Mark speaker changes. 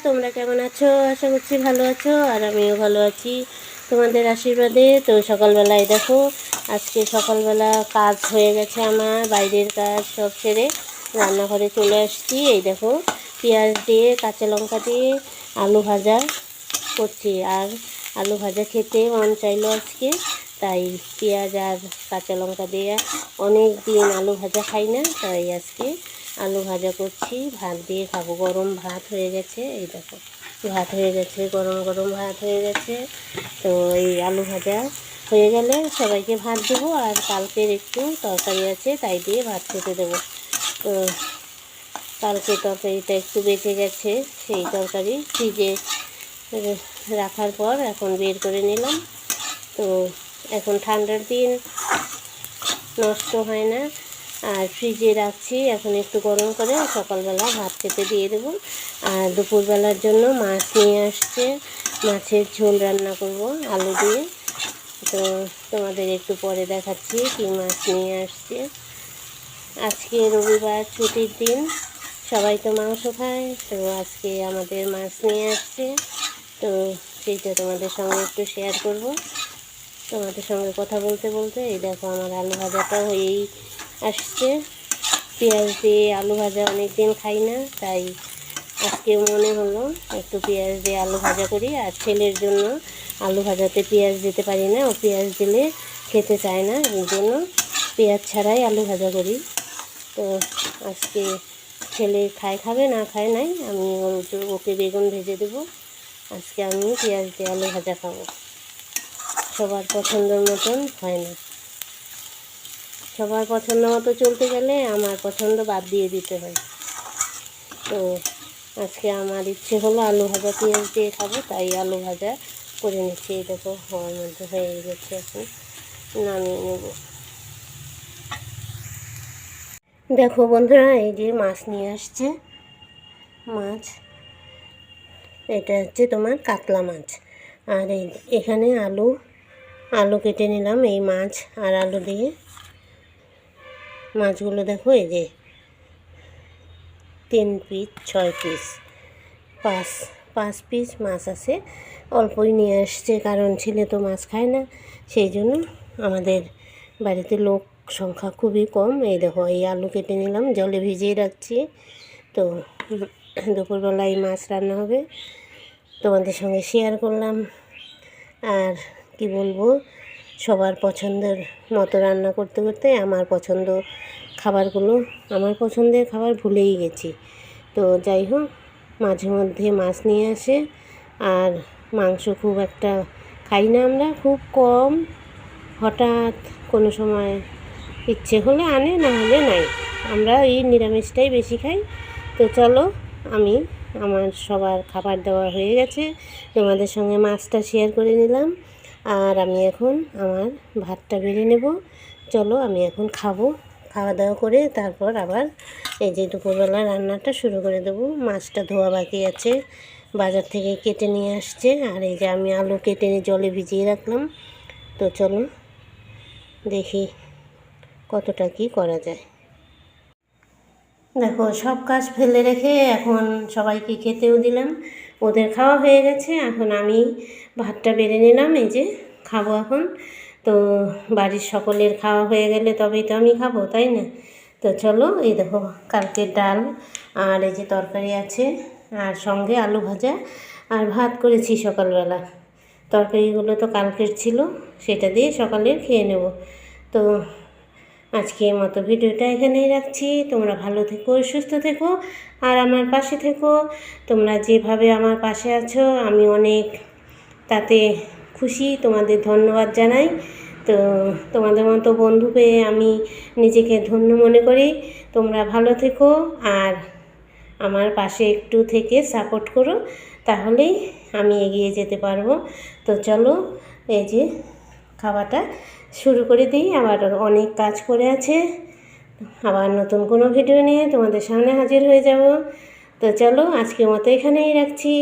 Speaker 1: তোমরা কেমন আছো? আশা করছি ভালো আছো, আর আমিও ভালো আছি তোমাদের আশীর্বাদে। তো সকালবেলায় দেখো, আজকে সকালবেলা কাজ হয়ে গেছে আমার, বাইরের কাজ সব সেরে রান্নাঘরে চলে আসছি। এই দেখো, পেঁয়াজ দিয়ে কাঁচা লঙ্কা দিয়ে আলু ভাজা করছি। আর আলু ভাজা খেতে মন চাইলো আজকে, তাই পেঁয়াজ আর কাঁচা লঙ্কা দিয়ে অনেক দিন আলু ভাজা খাই না, তাই আজকে আলু ভাজা করছি। ভাত দিয়ে খাবো, গরম ভাত হয়ে গেছে। এই দেখো, ভাত হয়ে গেছে, গরম গরম ভাত হয়ে গেছে। তো এই আলু ভাজা হয়ে গেলে সবাইকে ভাত দেবো, আর কালকের একটু তরকারি আছে, তাই দিয়ে ভাত খেতে দেবো। তো কালকে তরকারিটা একটু বেঁচে গেছে, সেই তরকারি ফ্রিজে রাখার পর এখন বের করে নিলাম। তো এখন ঠান্ডার দিন, নষ্ট হয় না, আর ফ্রিজে রাখছি। এখন একটু গরম করে সকালবেলা ভাত খেতে দিয়ে দেবো। আর দুপুরবেলার জন্য মাছ নিয়ে আসছে, মাছের ঝোল রান্না করব আলু দিয়ে। তো তোমাদের একটু পরে দেখাচ্ছি কী মাছ নিয়ে আসছে। আজকে রবিবার, ছুটির দিন, সবাই তো মাংস খায়, তো আজকে আমাদের মাছ নিয়ে আসছে। তো সেইটা তোমাদের সঙ্গে একটু শেয়ার করব। তোমাদের সঙ্গে কথা বলতে বলতে এই দেখো, আমার আলু ভাজাটা হয়েই আসছে। পেঁয়াজ দিয়ে আলু ভাজা অনেক দিন খাই না, তাই আজকে মনে হলো একটু পেঁয়াজ দিয়ে আলু ভাজা করি। আর ছেলের জন্য আলু ভাজাতে পেঁয়াজ দিতে পারি না, ও পেঁয়াজ দিলে খেতে চায় না, এই জন্য পেঁয়াজ ছাড়াই আলু ভাজা করি। তো আজকে ছেলে খাবে না খায় নাই, আমি ওকে বেগুন ভেজে দেবো। আজকে আমি পেঁয়াজ দিয়ে আলু ভাজা খাবো। সবার পছন্দের মতন হয় না, সবার পছন্দ মতো চলতে গেলে আমার পছন্দ বাদ দিয়ে দিতে হয়। তো আজকে আমার ইচ্ছে হলো আলু ভাজা পেঁয়াজ দিয়ে খাবো, তাই আলু ভাজা করে নিচ্ছি। এই দেখো, হওয়ার মধ্যে হয়ে গেছে, এখন নামিয়ে নেব। দেখো বন্ধুরা, এই যে মাছ নিয়ে আসছে, মাছ এটা হচ্ছে তোমার কাতলা মাছ। আর এখানে আলু কেটে নিলাম এই মাছ আর আলু দিয়ে। মাছগুলো দেখো, এই যে 3 পিস 6 পিস 5 পিস মাছ আছে। অল্পই নিয়ে আসছে, কারণ ছেলে তো মাছ খায় না, সেই জন্য আমাদের বাড়িতে লোক সংখ্যা খুবই কম। এই দেখো, এই আলু কেটে নিলাম, জলে ভিজিয়ে রাখছি। তো দুপুরবেলায় মাছ রান্না হবে, তোমাদের সঙ্গে শেয়ার করলাম। আর কি বলবো, সবার পছন্দের মতো রান্না করতে করতে আমার পছন্দের খাবার ভুলেই গেছি। তো যাই হোক, মাঝে মধ্যে মাছ নিয়ে আসে, আর মাংস খুব একটা খাই না আমরা, খুব কম। হঠাৎ কোনো সময় ইচ্ছে হলে আনে, না হলে নাই। আমরা এই নিরামিষটাই বেশি খাই। তো চলো, আমার সবার খাবার দাওয়া হয়ে গেছে, তোমাদের সঙ্গে মাছটা শেয়ার করে নিলাম। আর আমি এখন আমার ভাতটা বেড়ে নেব। চলো, আমি এখন খাওয়া দাওয়া করে তারপর আবার এই যে দুপুরবেলা রান্নাটা শুরু করে দেবো। মাছটা ধোয়া বাকি আছে, বাজার থেকে কেটে নিয়ে আসছে। আর এই যে আমি আলু কেটে জলে ভিজিয়ে রাখলাম। তো চলো দেখি কতটা কি করা যায়। দেখো, সব কাজ ফেলে রেখে এখন সবাইকে খেতেও দিলাম, ওদের খাওয়া হয়ে গেছে। এখন আমি ভাতটা বেড়ে নিলাম, এই যে খাবো এখন। তো বাড়ির সকলের খাওয়া হয়ে গেলে তবেই তো আমি খাবো, তাই না? তো চলো, এই দেখো, কালকের ডাল আর এই যে তরকারি আছে, আর সঙ্গে আলু ভাজা আর ভাত করেছি সকালবেলা। তরকারিগুলো তো কালকের ছিল, সেটা দিয়ে সকালে খেয়ে নেব। তো আজকের মতো ভিডিওটা এখানেই রাখছি। তোমরা ভালো থেকো, সুস্থ থেকো, আর আমার পাশে থেকো। তোমরা যেভাবে আমার পাশে আছো, আমি অনেক তাতে খুশি, তোমাদের ধন্যবাদ জানাই। তো তোমাদের মতো বন্ধু পেয়ে আমি নিজেকে ধন্য মনে করি। তোমরা ভালো থেকো, আর আমার পাশে একটু থেকে সাপোর্ট করো, তাহলেই আমি এগিয়ে যেতে পারবো। তো চলো, এই যে খাওয়াটা শুরু করে দিই, আবার অনেক কাজ করে আছে। আবার নতুন কোনো ভিডিও নিয়ে তোমাদের সামনে হাজির হয়ে যাব। তো চলো, আজকের মতো এখানেই রাখছি।